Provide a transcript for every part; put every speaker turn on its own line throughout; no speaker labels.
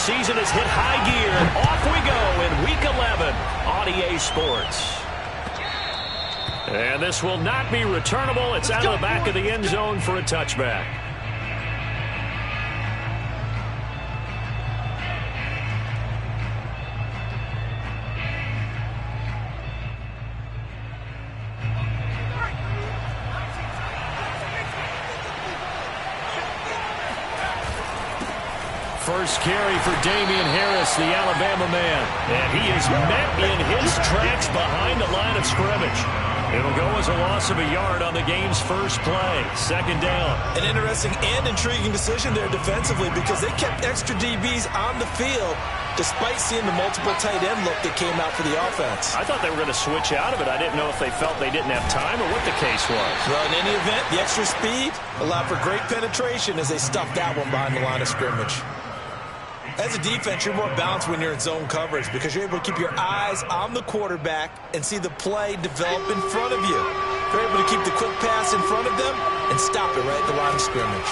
season has hit high gear, and off we go in Week 11 on EA Sports. And this will not be returnable. It's out of the back of the end zone for a touchback. First carry for Damian Harris, the Alabama man. And he is met in his tracks behind the line of scrimmage. It'll go as a loss of a yard on the game's first play. Second down.
An interesting and intriguing decision there defensively because they kept extra DBs on the field despite seeing the multiple tight end look that came out for the offense.
I thought they were going to switch out of it. I didn't know if they felt they didn't have time or what the case was.
Well, in any event, the extra speed allowed for great penetration as they stuffed that one behind the line of scrimmage. As a defense, you're more balanced when you're in zone coverage because you're able to keep your eyes on the quarterback and see the play develop in front of you. You're able to keep the quick pass in front of them and stop it right at the line of scrimmage.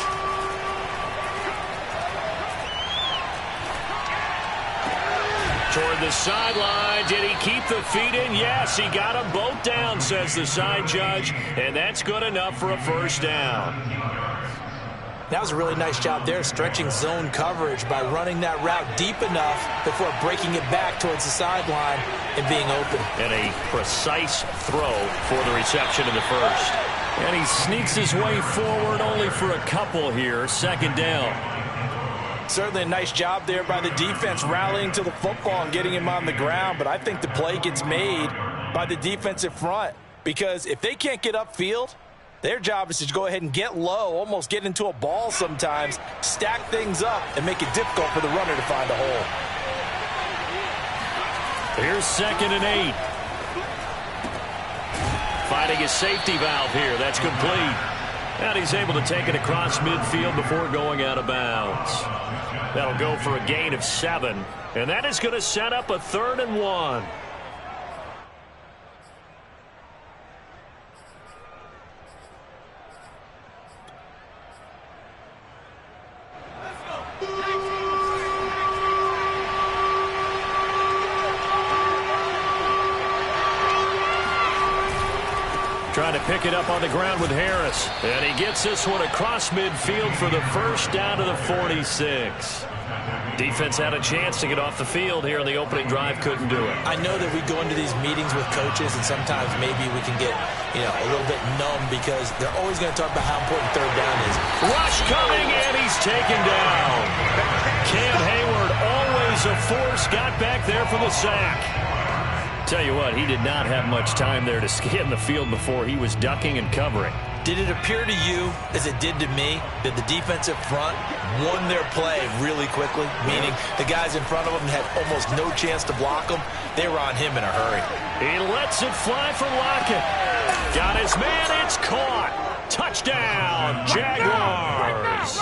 Toward the sideline. Did he keep the feet in? Yes, he got them both down, says the side judge, and that's good enough for a first down.
That was a really nice job there, stretching zone coverage by running that route deep enough before breaking it back towards the sideline and being open.
And a precise throw for the reception in the first. And he sneaks his way forward only for a couple here. Second down.
Certainly a nice job there by the defense rallying to the football and getting him on the ground, but I think the play gets made by the defensive front because if they can't get upfield, their job is to go ahead and get low, almost get into a ball sometimes, stack things up, and make it difficult for the runner to find a hole.
Here's 2nd and 8. Finding his safety valve here. That's complete. And he's able to take it across midfield before going out of bounds. That'll go for a gain of 7. And that is going to set up a 3rd and 1. Trying to pick it up on the ground with Harris. And he gets this one across midfield for the first down to the 46. Defense had a chance to get off the field here in the opening drive. Couldn't do it.
I know that we go into these meetings with coaches, and sometimes maybe we can get, a little bit numb because they're always going to talk about how important third down is.
Rush coming, and he's taken down. Cam Hayward, always a force, got back there for the sack. Tell you what, he did not have much time there to scan the field before he was ducking and covering.
Did it appear to you, as it did to me, that the defensive front won their play really quickly? Meaning the guys in front of him had almost no chance to block him. They were on him in a hurry.
He lets it fly for Lockett. Got his man, it's caught. Touchdown, Jaguars.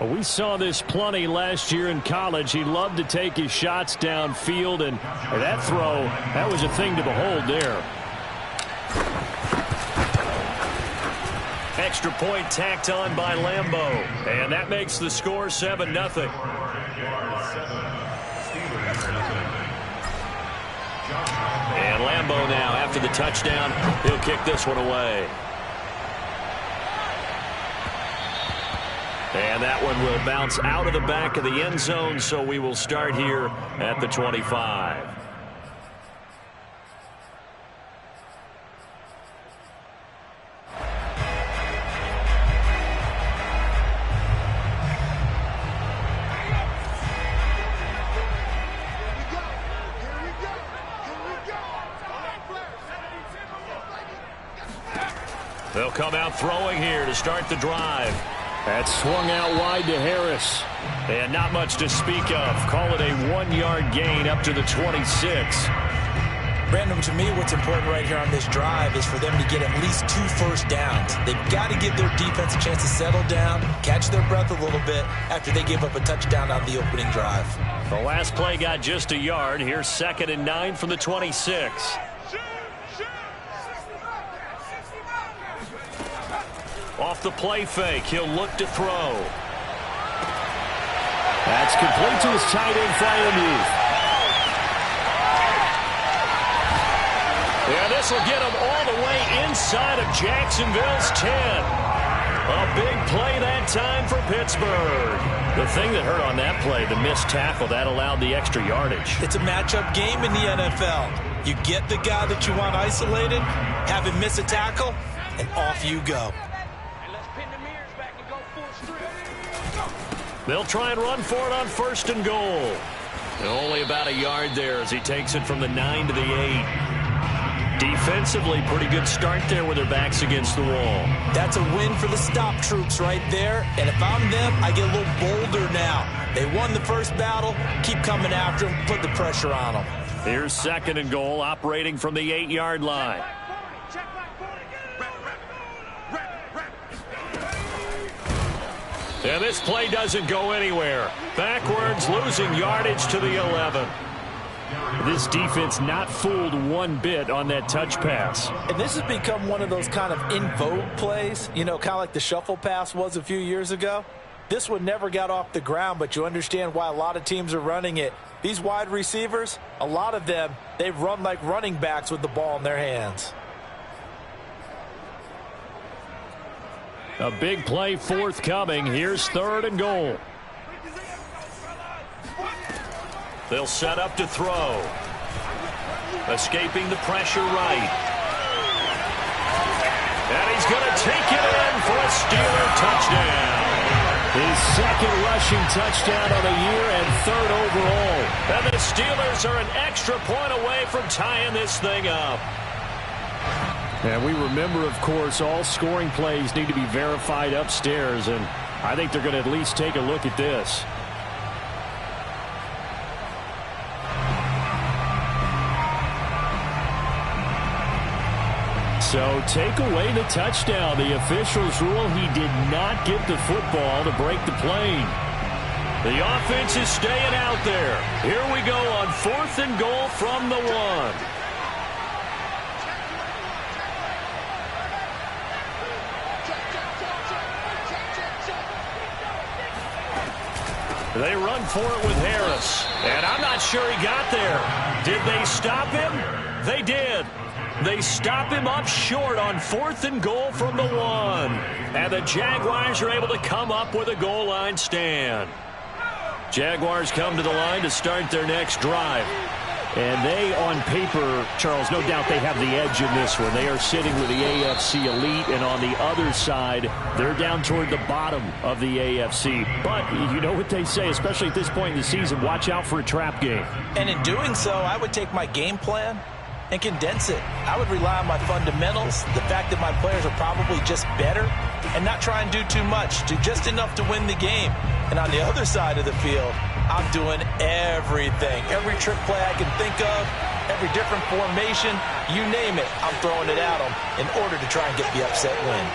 Well, we saw this plenty last year in college. He loved to take his shots downfield, and that throw, that was a thing to behold there. Extra point tacked on by Lambo, and that makes the score 7-0. And Lambo now, after the touchdown, he'll kick this one away. And that one will bounce out of the back of the end zone, so we will start here at the 25. They'll come out throwing here to start the drive. That swung out wide to Harris. And not much to speak of. Call it a 1-yard gain up to the 26.
Brandon, to me, what's important right here on this drive is for them to get at least 2 first downs. They've got to give their defense a chance to settle down, catch their breath a little bit after they give up a touchdown on the opening drive.
The last play got just a yard. Here's 2nd and 9 from the 26. Off the play fake, he'll look to throw. That's complete to his tight end, Freiermuth. Yeah, this will get him all the way inside of Jacksonville's 10. A big play that time for Pittsburgh. The thing that hurt on that play, the missed tackle, that allowed the extra yardage.
It's a matchup game in the NFL. You get the guy that you want isolated, have him miss a tackle, and off you go.
They'll try and run for it on 1st and goal. And only about a yard there as he takes it from the 9 to the 8. Defensively, pretty good start there with their backs against the wall.
That's a win for the stop troops right there. And if I'm them, I get a little bolder now. They won the first battle. Keep coming after them. Put the pressure on them.
Here's 2nd and goal, operating from the 8-yard line. And this play doesn't go anywhere. Backwards, losing yardage to the 11. This defense not fooled one bit on that touch pass.
And this has become one of those kind of in vogue plays, you know, kind of like the shuffle pass was a few years ago. This one never got off the ground, but you understand why a lot of teams are running it. These wide receivers, a lot of them, they run like running backs with the ball in their hands.
A big play forthcoming. Here's 3rd and goal. They'll set up to throw. Escaping the pressure right. And he's going to take it in for a Steeler touchdown. His 2nd rushing touchdown of the year and 3rd overall. And the Steelers are an extra point away from tying this thing up. And we remember, of course, all scoring plays need to be verified upstairs, and I think they're going to at least take a look at this. So take away the touchdown. The officials rule he did not get the football to break the plane. The offense is staying out there. Here we go on 4th and goal from the 1. They run for it with Harris. And I'm not sure he got there. Did they stop him? They did. They stop him up short on 4th and goal from the 1. And the Jaguars are able to come up with a goal line stand. Jaguars come to the line to start their next drive. And they, on paper, Charles, no doubt they have the edge in this one. They are sitting with the AFC elite, and on the other side, they're down toward the bottom of the AFC. But you know what they say, especially at this point in the season, watch out for a trap game.
And in doing so, I would take my game plan and condense it. I would rely on my fundamentals, the fact that my players are probably just better, and not try and do too much, do just enough to win the game. And on the other side of the field, I'm doing everything. Every trick play I can think of, every different formation, you name it, I'm throwing it at them in order to try and get the upset win.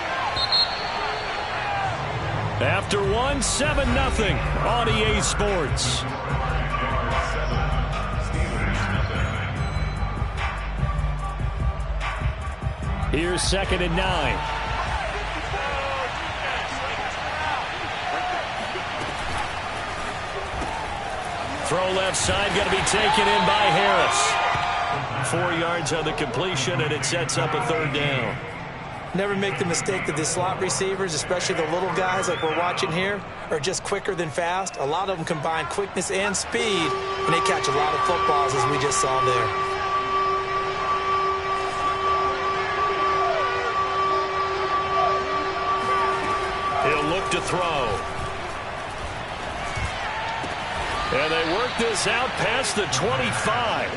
After 1, 7-0 on EA Sports. Here's 2nd and 9. Throw left side, going to be taken in by Harris. 4 yards on the completion, and it sets up a 3rd down.
Never make the mistake that the slot receivers, especially the little guys like we're watching here, are just quicker than fast. A lot of them combine quickness and speed, and they catch a lot of footballs, as we just saw there.
He'll look to throw. And they work this out past the 25.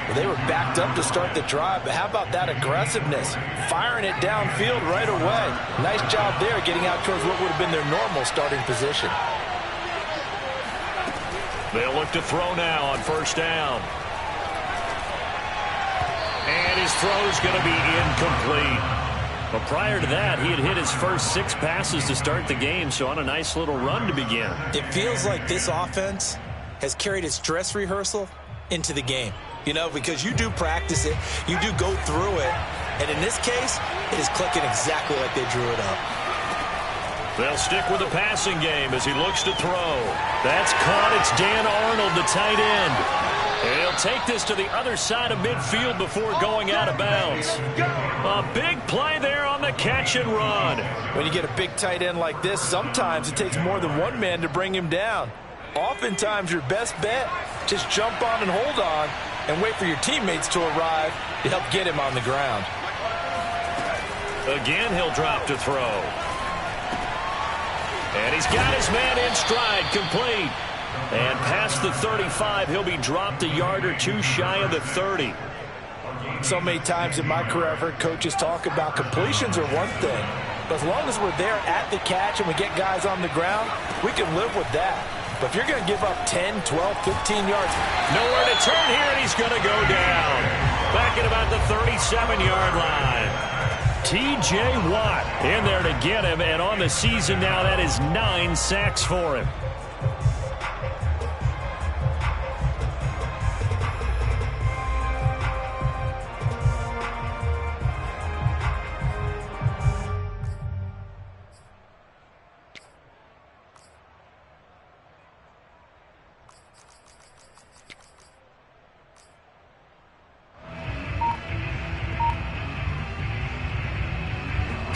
Well, they were backed up to start the drive, but how about that aggressiveness? Firing it downfield right away. Nice job there getting out towards what would have been their normal starting position.
They'll look to throw now on 1st down. And his throw's going to be incomplete. But prior to that, he had hit his first 6 passes to start the game, so on a nice little run to begin.
It feels like this offense has carried its dress rehearsal into the game. You know, because you do practice it, you do go through it, and in this case, it is clicking exactly like they drew it up.
They'll stick with the passing game as he looks to throw. That's caught. It's Dan Arnold, the tight end. And he'll take this to the other side of midfield before going out of bounds. A big play there on the catch and run.
When you get a big tight end like this, sometimes it takes more than one man to bring him down. Oftentimes, your best bet, just jump on and hold on and wait for your teammates to arrive to help get him on the ground.
Again, he'll drop to throw. And he's got his man in stride, complete. And past the 35, he'll be dropped a yard or two shy of the 30.
So many times in my career, I've heard coaches talk about completions are one thing. But as long as we're there at the catch and we get guys on the ground, we can live with that. But if you're going to give up 10, 12, 15 yards.
Nowhere to turn here, and he's going to go down. Back at about the 37-yard line. T.J. Watt in there to get him, and on the season now, that is 9 sacks for him.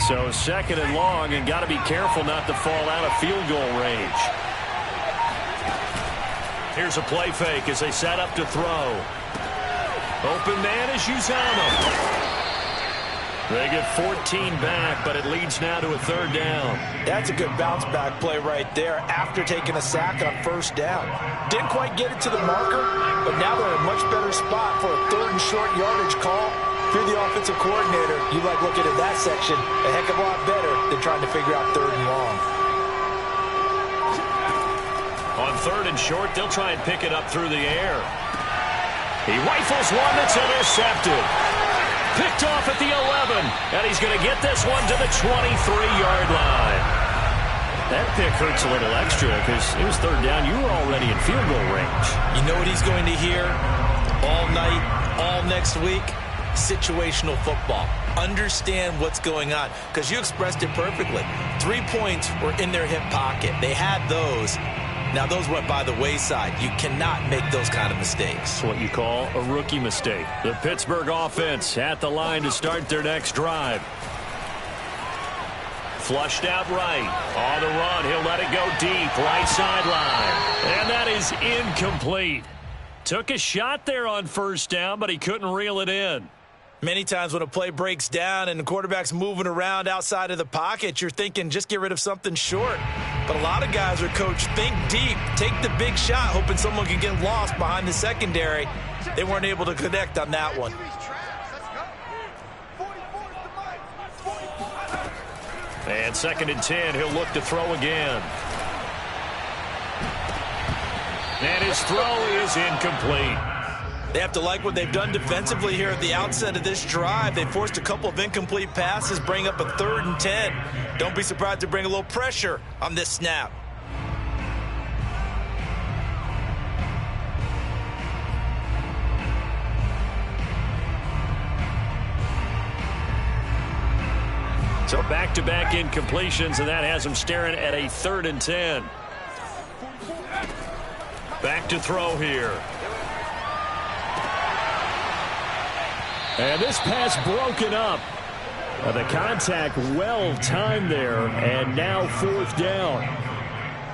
So second and long, and got to be careful not to fall out of field goal range. Here's a play fake as they set up to throw. Open man is Uzomah. They get 14 back, but it leads now to a third down.
That's a good bounce back play right there after taking a sack on first down. Didn't quite get it to the marker, but now they're in a much better spot for a third and short yardage call. If you're the offensive coordinator, you like looking at that section a heck of a lot better than trying to figure out third and long.
On third and short, they'll try and pick it up through the air. He rifles one that's intercepted. Picked off at the 11, and he's going to get this one to the 23-yard line. That pick hurts a little extra because it was third down. You were already in field goal range.
You know what he's going to hear all night, all next week? Situational football. Understand what's going on, because you expressed it perfectly. 3 points were in their hip pocket. They had those. Now those went by the wayside. You cannot make those kind of mistakes.
It's what you call a rookie mistake. The Pittsburgh offense at the line to start their next drive. Flushed out right. On the run, he'll let it go deep. Right sideline. And that is incomplete. Took a shot there on first down, but he couldn't reel it in.
Many times when a play breaks down and the quarterback's moving around outside of the pocket, you're thinking just get rid of something short. But a lot of guys are coached, think deep, take the big shot, hoping someone can get lost behind the secondary. They weren't able to connect on that one.
And second and 10, he'll look to throw again. And his throw is incomplete.
They have to like what they've done defensively here at the outset of this drive. They forced a couple of incomplete passes, bring up a 3rd and 10. Don't be surprised to bring a little pressure on this snap.
So back-to-back incompletions, and that has them staring at a 3rd and 10. Back to throw here. And this pass broken up. The contact well timed there, and now 4th down.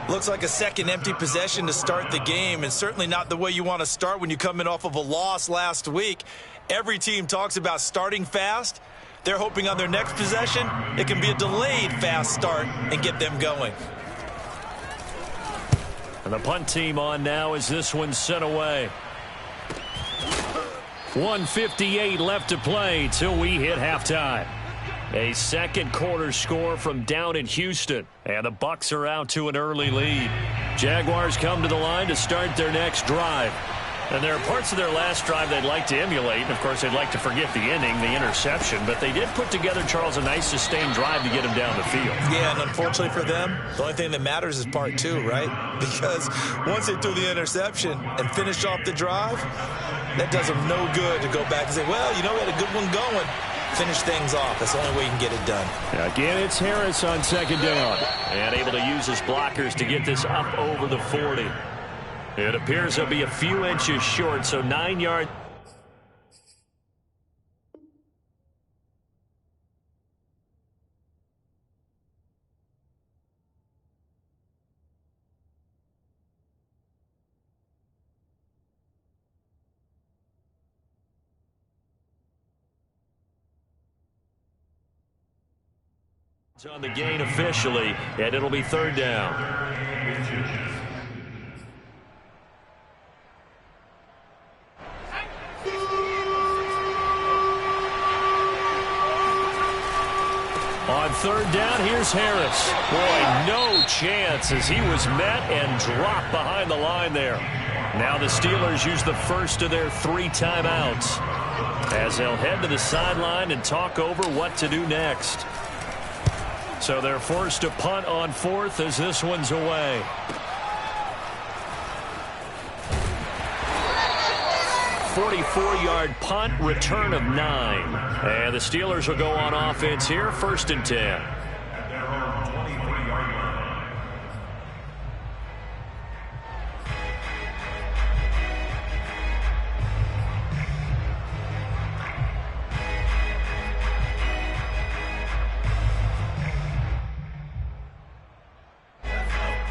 Looks like a second empty possession to start the game, and certainly not the way you want to start when you come in off of a loss last week. Every team talks about starting fast. They're hoping on their next possession it can be a delayed fast start and get them going.
And the punt team on now as this one's sent away. 1:58 left to play till we hit halftime. A second quarter score from down in Houston, and the Bucs are out to an early lead. Jaguars come to the line to start their next drive. And there are parts of their last drive they'd like to emulate. And, of course, they'd like to forget the ending, the interception. But they did put together, Charles, a nice sustained drive to get him down the field.
Yeah, and unfortunately for them, the only thing that matters is part 2, right? Because once they threw the interception and finished off the drive, that does them no good to go back and say, well, you know, we had a good one going. Finish things off. That's the only way you can get it done.
Again, it's Harris on second down. And able to use his blockers to get this up over the 40. It appears he'll be a few inches short, so 9 yards. On the gain officially, and it'll be third down. On third down, here's Harris. Boy, no chance as he was met and dropped behind the line there. Now the Steelers use the first of their 3 timeouts as they'll head to the sideline and talk over what to do next. So they're forced to punt on 4th as this one's away. A 44-yard punt, return of 9. And the Steelers will go on offense here, 1st and 10.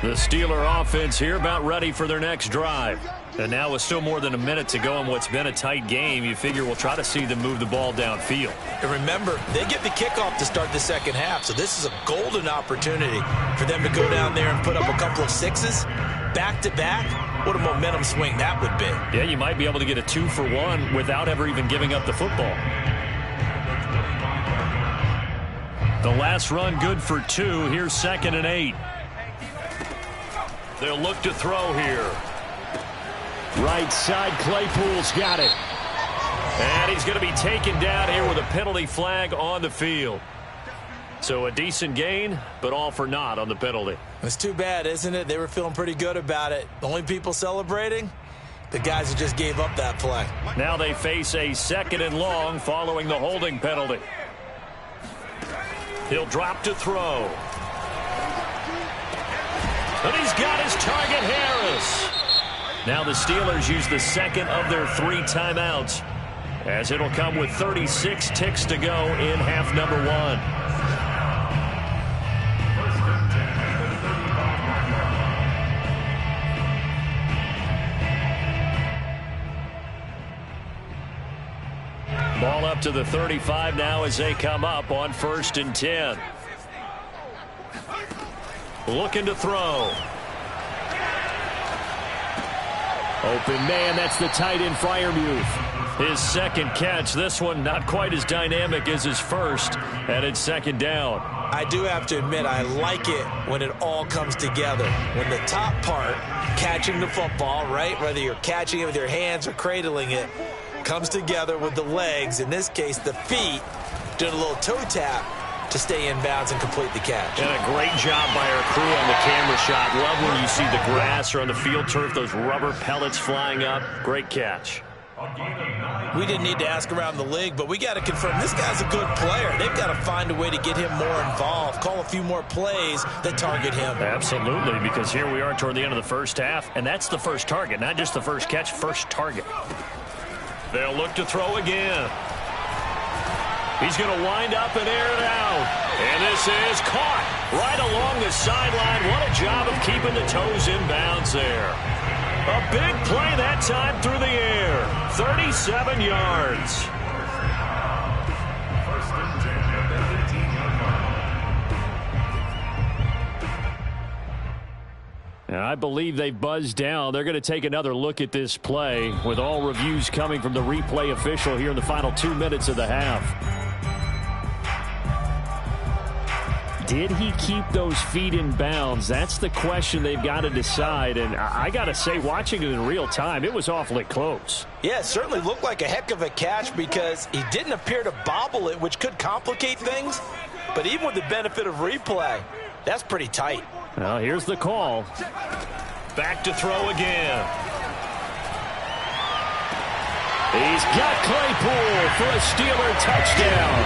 The Steeler offense here about ready for their next drive. And now with still more than a minute to go in what's been a tight game, you figure we'll try to see them move the ball downfield. And remember, they get the kickoff to start the second half, so this is a golden opportunity for them to go down there and put up a couple of 6s back-to-back. What a momentum swing that would be. Yeah, you might be able to get a 2-for-1 without ever even giving up the football. The last run good for 2. Here's 2nd and 8. They'll look to throw here. Right side, Claypool's got it. And he's going to be taken down here with a penalty flag on the field. So a decent gain, but all for naught on the penalty.
It's too bad, isn't it? They were feeling pretty good about it. The only people celebrating, the guys who just gave up that play.
Now they face a 2nd and long following the holding penalty. He'll drop to throw. And he's got his target, Harris. Now the Steelers use the 2nd of their 3 timeouts as it'll come with 36 ticks to go in half number 1. Ball up to the 35 now as they come up on 1st and 10. Looking to throw. Open man, that's the tight end Freiermuth. His 2nd catch. This one not quite as dynamic as his first, and it's 2nd down.
I do have to admit, I like it when it all comes together. When the top part, catching the football, right, whether you're catching it with your hands or cradling it, comes together with the legs, in this case the feet, doing a little toe tap to stay in bounds and complete the catch.
And a great job by our crew on the camera shot. Love when you see the grass or on the field turf, those rubber pellets flying up. Great catch.
We didn't need to ask around the league, but we got to confirm this guy's a good player. They've got to find a way to get him more involved, call a few more plays that target him.
Absolutely, because here we are toward the end of the first half, and that's the first target, not just the first catch, first target. They'll look to throw again. He's going to wind up and air it out. And this is caught right along the sideline. What a job of keeping the toes in bounds there. A big play that time through the air. 37 yards. And I believe they've buzzed down. They're going to take another look at this play with all reviews coming from the replay official here in the final 2 minutes of the half. Did he keep those feet in bounds? That's the question they've got to decide. And I got to say, watching it in real time, it was awfully close.
Yeah, it certainly looked like a heck of a catch because he didn't appear to bobble it, which could complicate things. But even with the benefit of replay, that's pretty tight.
Well, here's the call. Back to throw again. He's got Claypool for a Steeler touchdown.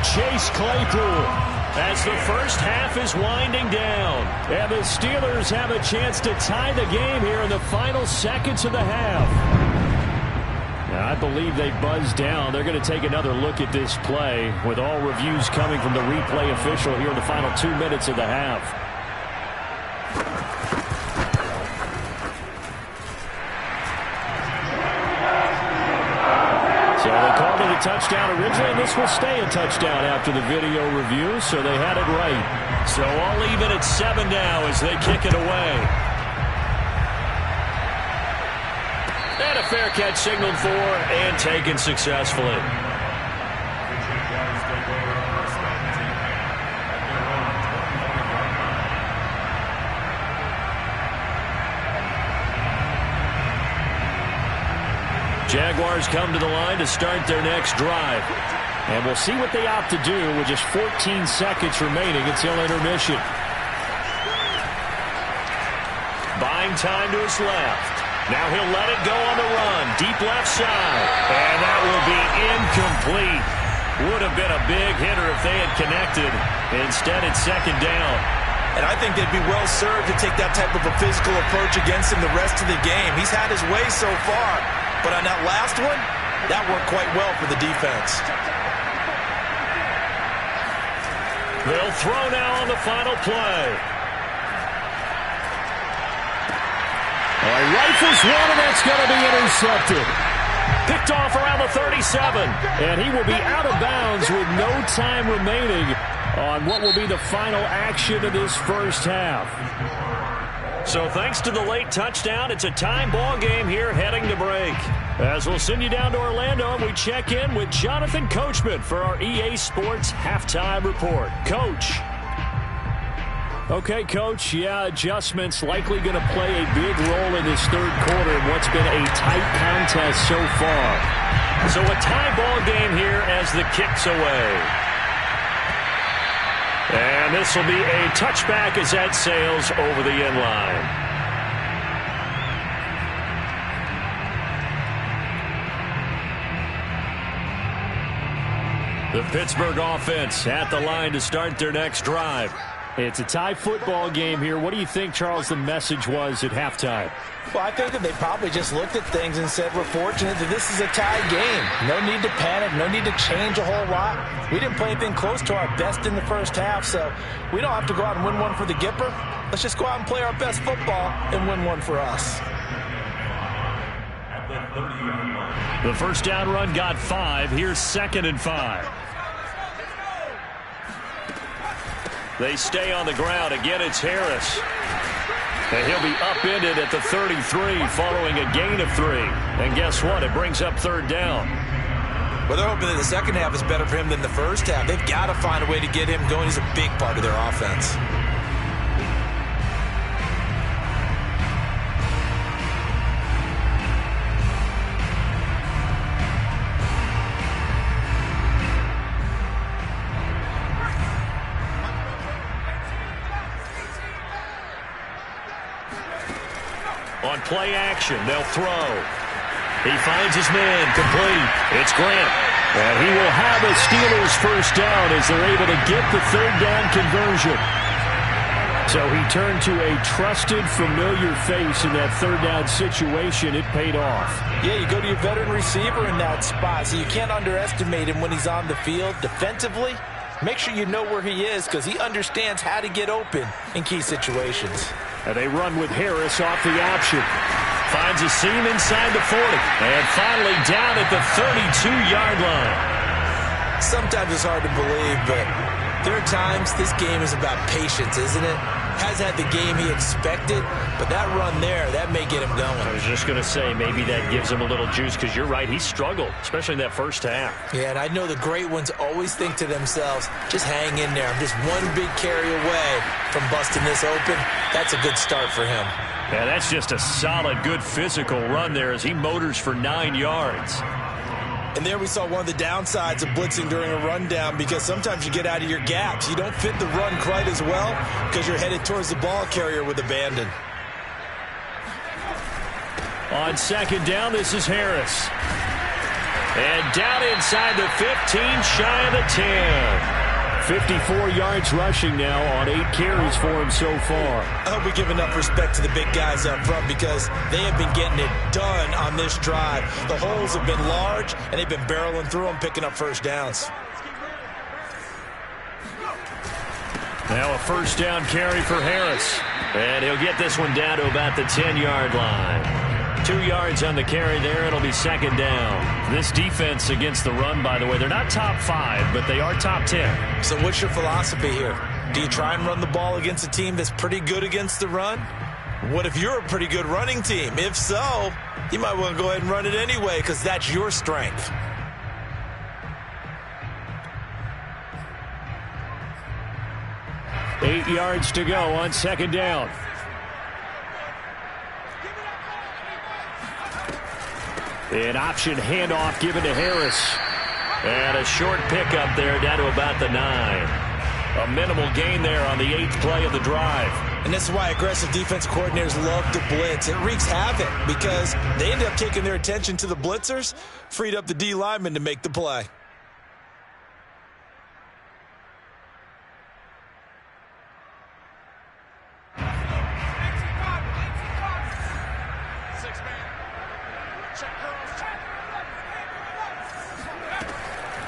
Chase Claypool as the first half is winding down. And the Steelers have a chance to tie the game here in the final seconds of the half. Now, I believe they buzzed down. They're going to take another look at this play with all reviews coming from the replay official here in the final 2 minutes of the half. So they called it a touchdown originally, and this will stay a touchdown after the video review, so they had it right. So all even at 7 now as they kick it away. And a fair catch signaled for and taken successfully. Jaguars come to the line to start their next drive. And we'll see what they opt to do with just 14 seconds remaining until intermission. Buying time to his left. Now he'll let it go on the run. Deep left side. And that will be incomplete. Would have been a big hitter if they had connected. Instead, it's second down.
And I think they'd be well served to take that type of a physical approach against him the rest of the game. He's had his way so far. But on that last one, that worked quite well for the defense.
They'll throw now on the final play. Rifles one, and that's going to be intercepted. Picked off around the 37, and he will be out of bounds with no time remaining on what will be the final action of this first half. So thanks to the late touchdown, it's a time ball game here heading to break. As we'll send you down to Orlando, we check in with Jonathan Coachman for our EA Sports Halftime Report. Coach. Okay, Coach, adjustments likely going to play a big role in this third quarter in what's been a tight contest so far. So a tie ball game here as the kick's away. And this will be a touchback as that sails over the end line. The Pittsburgh offense at the line to start their next drive. It's a tie football game here. What do you think, Charles, the message was at halftime?
Well, I think that they probably just looked at things and said, we're fortunate that this is a tie game. No need to panic. No need to change a whole lot. We didn't play anything close to our best in the first half, so we don't have to go out and win one for the Gipper. Let's just go out and play our best football and win one for us.
The first down run got 5. Here's 2nd and 5. They stay on the ground. Again, it's Harris. And he'll be upended at the 33 following a gain of 3. And guess what? It brings up third down.
Well, they're hoping that the second half is better for him than the first half. They've got to find a way to get him going. He's a big part of their offense.
On play action, they'll throw. He finds his man, complete. It's Grant. And he will have a Steelers first down as they're able to get the third down conversion. So he turned to a trusted, familiar face in that third down situation. It paid off.
Yeah, you go to your veteran receiver in that spot, so you can't underestimate him when he's on the field. Defensively, make sure you know where he is because he understands how to get open in key situations.
And they run with Harris off the option. Finds a seam inside the 40. And finally down at the 32-yard line.
Sometimes it's hard to believe, but there are times this game is about patience, isn't it? Hasn't had the game he expected, but that run there, that may get him going.
I was just going to say, maybe that gives him a little juice because you're right, he struggled, especially in that first half.
Yeah, and I know the great ones always think to themselves, just hang in there. I'm just one big carry away from busting this open. That's a good start for him.
Yeah, that's just a solid, good physical run there as he motors for 9 yards.
And there we saw one of the downsides of blitzing during a rundown because sometimes you get out of your gaps. You don't fit the run quite as well because you're headed towards the ball carrier with abandon.
On second down, this is Harris. And down inside the 15, shy of the 10. 54 yards rushing now on 8 carries for him so far.
I hope we give enough respect to the big guys up front because they have been getting it done on this drive. The holes have been large, and they've been barreling through them, picking up first downs.
Now a first down carry for Harris. And he'll get this one down to about the 10-yard line. 2 yards on the carry there. It'll be second down. This defense against the run, by the way, they're not top 5, but they are top 10.
So what's your philosophy here? Do you try and run the ball against a team that's pretty good against the run? What if you're a pretty good running team? If so, you might want to go ahead and run it anyway because that's your strength.
Eight yards to go on second down. An option handoff given to Harris. And a short pickup there down to about the 9. A minimal gain there on the 8th play of the drive.
And this is why aggressive defense coordinators love to blitz. It wreaks havoc because they end up taking their attention to the blitzers, freed up the D lineman to make the play.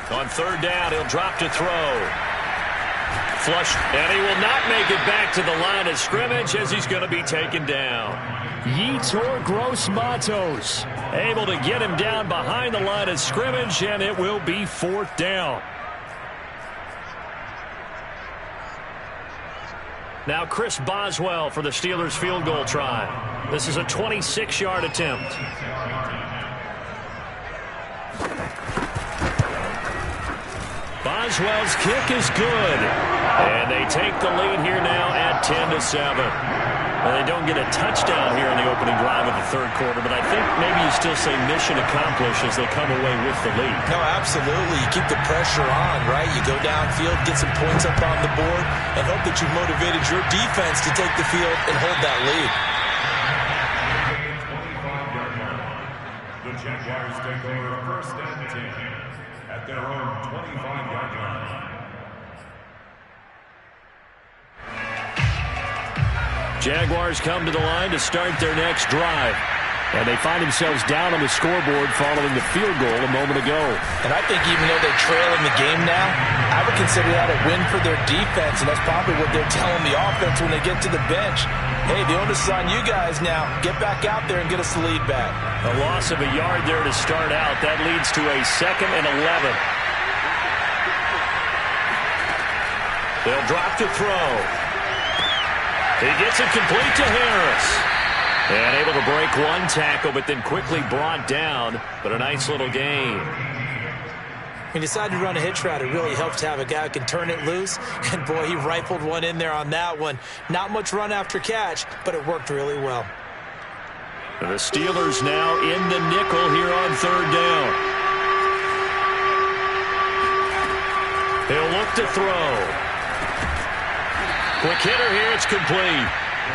On third down, he'll drop to throw. Flush, and he will not make it back to the line of scrimmage as he's going to be taken down. Yetur Gross-Matos able to get him down behind the line of scrimmage, and it will be fourth down. Now Chris Boswell for the Steelers field goal try. This is a 26-yard attempt. Boswell's kick is good. And they take the lead here now at 10-7. Well, they don't get a touchdown here in the opening drive of the third quarter, but I think maybe you still say mission accomplished as they come away with the lead.
No, absolutely. You keep the pressure on, right? You go downfield, get some points up on the board, and hope that you've motivated your defense to take the field and hold that lead.
The Jaguars take over first and 10 at their own 25-yard line.
Jaguars come to the line to start their next drive. And they find themselves down on the scoreboard following the field goal a moment ago.
And I think even though they're trailing the game now, I would consider that a win for their defense, and that's probably what they're telling the offense when they get to the bench. Hey, the onus is on you guys now. Get back out there and get us the lead back.
A loss of a yard there to start out. That leads to a 2nd and 11. They'll drop to throw. He gets it complete to Harris. And able to break one tackle, but then quickly brought down. But a nice little gain.
He decided to run a hitch route. It really helps to have a guy who can turn it loose. And, boy, he rifled one in there on that one. Not much run after catch, but it worked really well.
The Steelers now in the nickel here on third down. He'll look to throw. Quick hitter here. It's complete.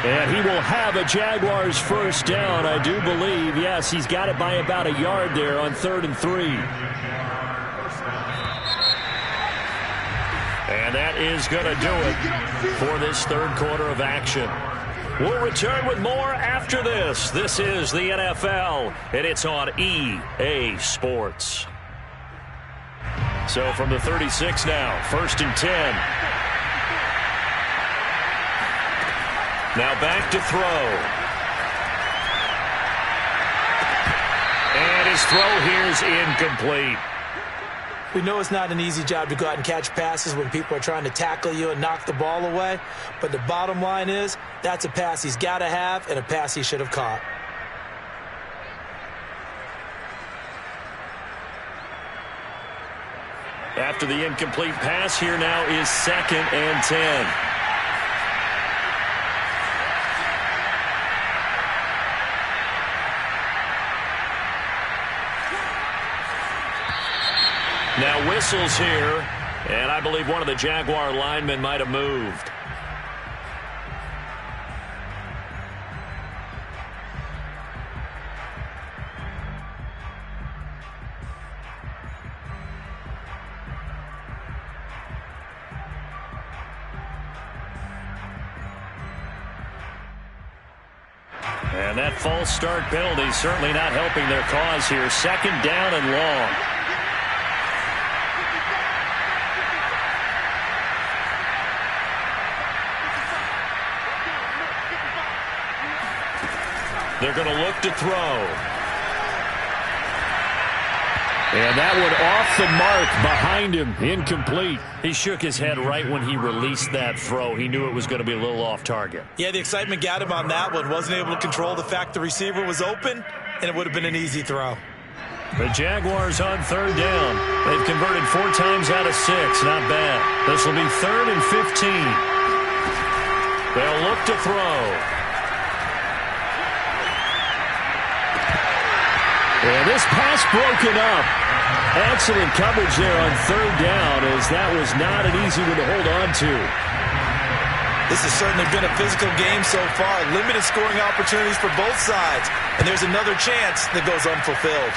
And he will have a Jaguars first down, I do believe. Yes, he's got it by about a yard there on 3rd and 3. And that is going to do it for this third quarter of action. We'll return with more after this. This is the NFL, and it's on EA Sports. So from the 36 now, 1st and 10. Now back to throw. And his throw here is incomplete.
We know it's not an easy job to go out and catch passes when people are trying to tackle you and knock the ball away. But the bottom line is, that's a pass he's got to have and a pass he should have caught.
After the incomplete pass, here now is 2nd and 10. Now whistles here, and I believe one of the Jaguar linemen might have moved. And that false start penalty certainly not helping their cause here. Second down and long. They're going to look to throw. And that one off the mark behind him. Incomplete. He shook his head right when he released that throw. He knew it was going to be a little off target.
Yeah, the excitement got him on that one. Wasn't able to control the fact the receiver was open, and it would have been an easy throw.
The Jaguars on third down. They've converted 4 times out of 6. Not bad. This will be 3rd and 15. They'll look to throw. And this pass broken up. Excellent coverage there on third down, as that was not an easy one to hold on to.
This has certainly been a physical game so far. Limited scoring opportunities for both sides. And there's another chance that goes unfulfilled.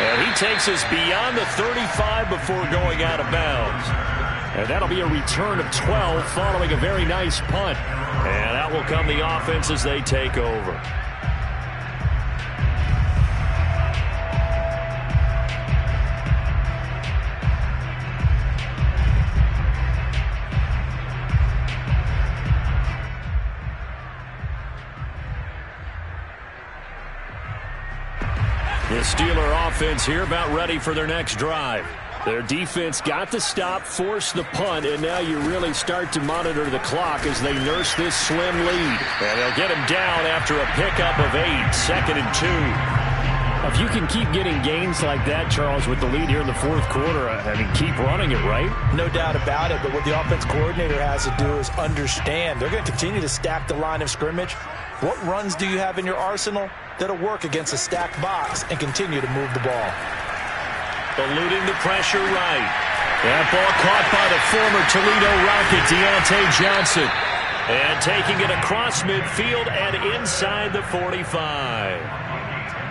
And he takes us beyond the 35 before going out of bounds. And that'll be a return of 12 following a very nice punt. And out will come the offense as they take over. The Steeler offense here about ready for their next drive. Their defense got the stop, forced the punt, and now you really start to monitor the clock as they nurse this slim lead. And they'll get him down after a pickup of 8, 2nd and 2. If you can keep getting gains like that, Charles, with the lead here in the fourth quarter, I mean, keep running it, right?
No doubt about it, but what the offense coordinator has to do is understand. They're going to continue to stack the line of scrimmage. What runs do you have in your arsenal that'll work against a stacked box and continue to move the ball?
Eluding the pressure right. That ball caught by the former Toledo Rocket, Deontay Johnson. And taking it across midfield and inside the 45.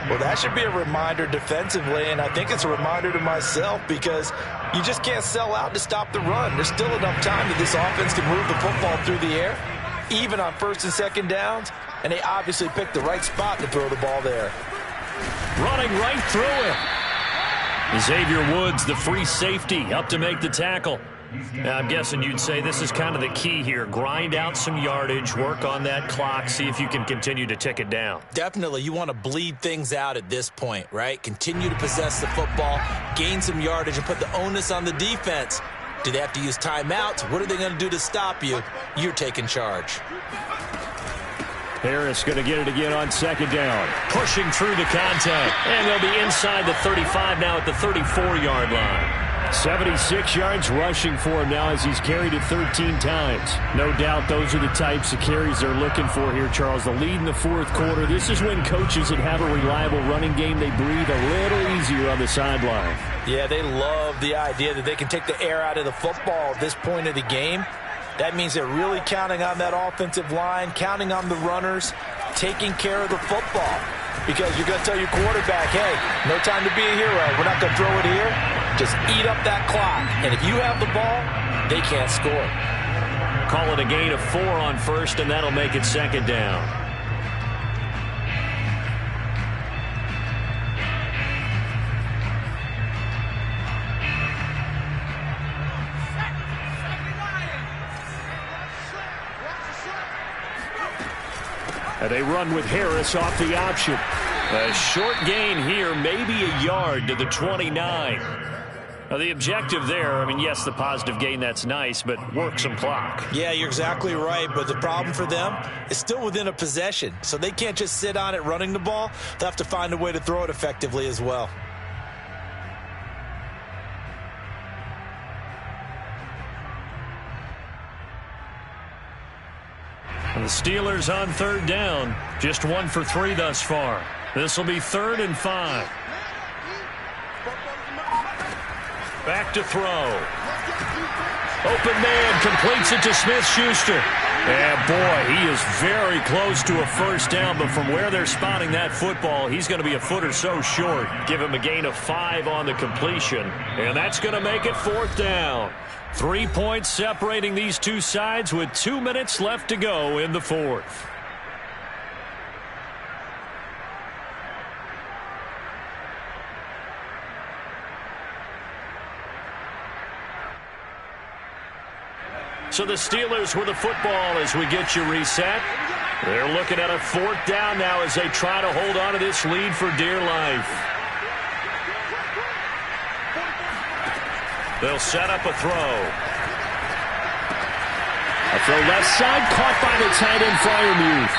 Well, that should be a reminder defensively, and I think it's a reminder to myself because you just can't sell out to stop the run. There's still enough time that this offense can move the football through the air, even on 1st and 2nd downs, and they obviously picked the right spot to throw the ball there.
Running right through it. Xavier Woods, the free safety, up to make the tackle. Now, I'm guessing you'd say this is kind of the key here. Grind out some yardage, work on that clock, see if you can continue to tick it down.
Definitely. You want to bleed things out at this point, right? Continue to possess the football, gain some yardage, and put the onus on the defense. Do they have to use timeouts? What are they going to do to stop you? You're taking charge.
Harris going to get it again on 2nd down. Pushing through the contact. And they'll be inside the 35 now at the 34-yard line. 76 yards rushing for him now as he's carried it 13 times. No doubt those are the types of carries they're looking for here, Charles. The lead in the fourth quarter. This is when coaches that have a reliable running game, they breathe a little easier on the sideline.
Yeah, they love the idea that they can take the air out of the football at this point of the game. That means they're really counting on that offensive line, counting on the runners, taking care of the football. Because you're going to tell your quarterback, hey, no time to be a hero. We're not going to throw it here. Just eat up that clock. And if you have the ball, they can't score.
Call it a gain of 4 on 1st, and that'll make it 2nd down. And they run with Harris off the option. A short gain here, maybe a yard to the 29. Now, the objective there, I mean, yes, the positive gain, that's nice, but work some clock.
Yeah, you're exactly right, but the problem for them is still within a possession. So they can't just sit on it running the ball. They'll have to find a way to throw it effectively as well.
And the Steelers on 3rd down. Just 1 for 3 thus far. This will be 3rd and 5. Back to throw. Open man completes it to Smith-Schuster. And boy, he is very close to a first down, but from where they're spotting that football, he's going to be a foot or so short. Give him a gain of 5 on the completion, and that's going to make it 4th down. 3 points separating these two sides with 2 minutes left to go in the 4th. So the Steelers with the football as we get you reset. They're looking at a 4th down now as they try to hold on to this lead for dear life. They'll set up a throw. A throw left side, caught by the tight end Freiermuth.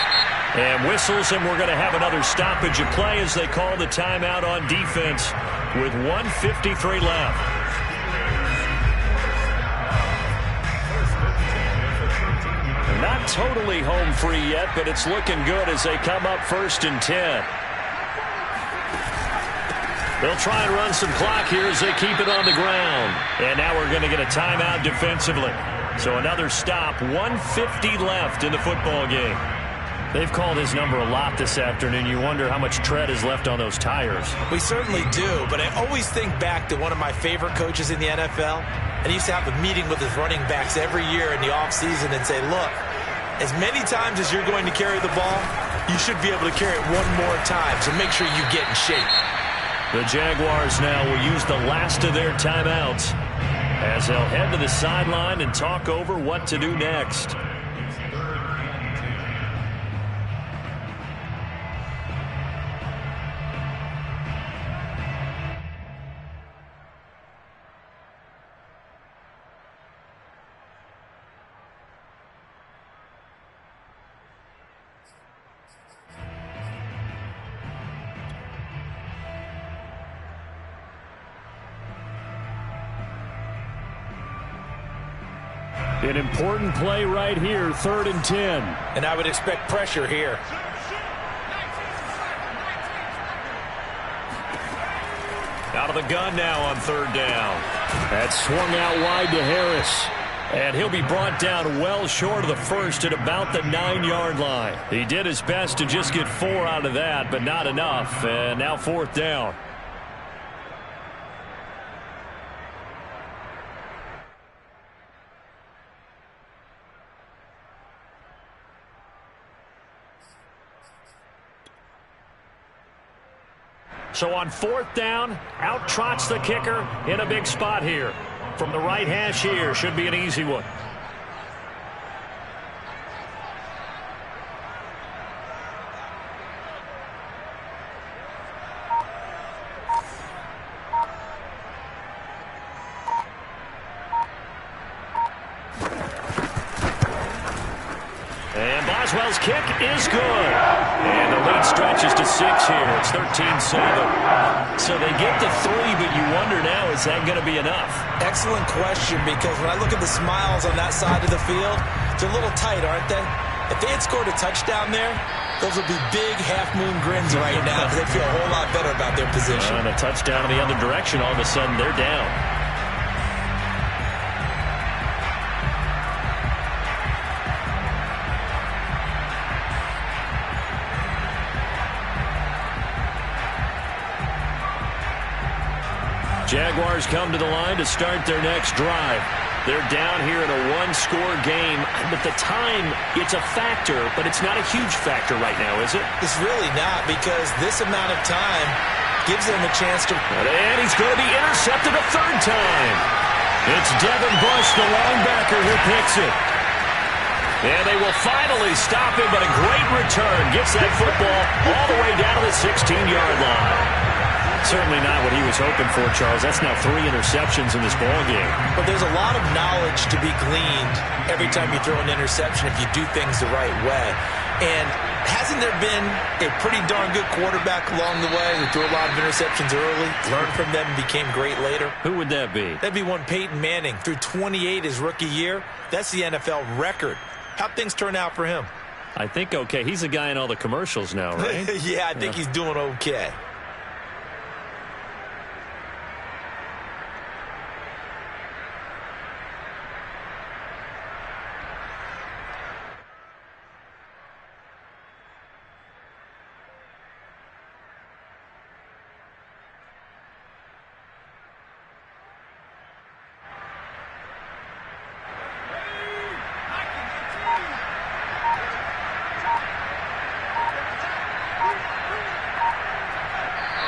And whistles, and we're going to have another stoppage of play as they call the timeout on defense with 1:53 left. Not totally home free yet, but it's looking good as they come up 1st and 10. They'll try and run some clock here as they keep it on the ground. And now we're going to get a timeout defensively. So another stop, 1:50 left in the football game. They've called his number a lot this afternoon. You wonder how much tread is left on those tires.
We certainly do, but I always think back to one of my favorite coaches in the NFL. And he used to have a meeting with his running backs every year in the offseason and say, look, as many times as you're going to carry the ball, you should be able to carry it one more time, so make sure you get in shape.
The Jaguars now will use the last of their timeouts as they'll head to the sideline and talk over what to do next. An important play right here, 3rd and 10.
And I would expect pressure here.
Out of the gun now on 3rd down. That's swung out wide to Harris. And he'll be brought down well short of the first at about the 9-yard line. He did his best to just get 4 out of that, but not enough. And now 4th down. So on 4th down, out trots the kicker in a big spot here. From the right hash here, should be an easy one. And Boswell's kick is good. And the lead stretches to 6 here. It's 13-7. So they get to 3, but you wonder now, is that going to be enough?
Excellent question, because when I look at the smiles on that side of the field, they're a little tight, aren't they? If they had scored a touchdown there, those would be big half-moon grins right now because they'd feel a whole lot better about their position.
And a touchdown in the other direction, all of a sudden they're down. Jaguars come to the line to start their next drive. They're down here in a 1-score game, but the time, it's a factor, but it's not a huge factor right now, is it?
It's really not, because this amount of time gives them a chance to...
And he's going to be intercepted a 3rd time. It's Devin Bush, the linebacker, who picks it. And they will finally stop him, but a great return. Gets that football all the way down to the 16-yard line. Certainly not what he was hoping for, Charles. That's now 3 interceptions in this ballgame.
But there's a lot of knowledge to be gleaned every time you throw an interception if you do things the right way. And hasn't there been a pretty darn good quarterback along the way who threw a lot of interceptions early, learned from them, and became great later?
Who would that be?
That'd be one Peyton Manning. Threw 28 his rookie year. That's the NFL record. How'd things turn out for him?
I think okay. He's the guy in all the commercials now, right?
Yeah, I think he's doing okay.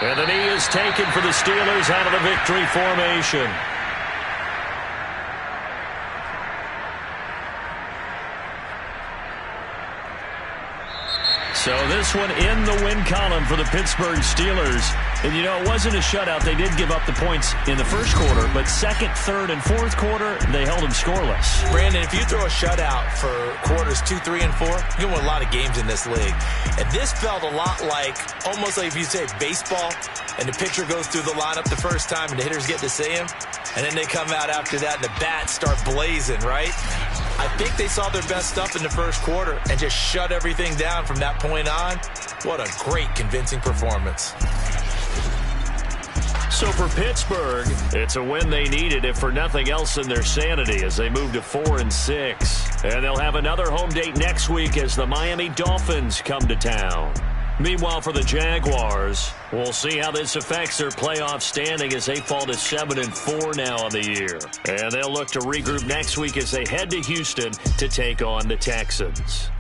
And the knee is taken for the Steelers out of the victory formation. So this one in the win column for the Pittsburgh Steelers. And, you know, it wasn't a shutout. They did give up the points in the first quarter, but second, third, and fourth quarter, they held them scoreless.
Brandon, if you throw a shutout for quarters 2, 3, and 4, you can win a lot of games in this league. And this felt a lot like, almost like if you say baseball, and the pitcher goes through the lineup the first time, and the hitters get to see him, and then they come out after that, and the bats start blazing, right? I think they saw their best stuff in the first quarter and just shut everything down from that point on. What a great, convincing performance.
So for Pittsburgh, it's a win they needed, if for nothing else in their sanity, as they move to 4-6. And they'll have another home date next week as the Miami Dolphins come to town. Meanwhile, for the Jaguars, we'll see how this affects their playoff standing as they fall to 7-4 now on the year. And they'll look to regroup next week as they head to Houston to take on the Texans.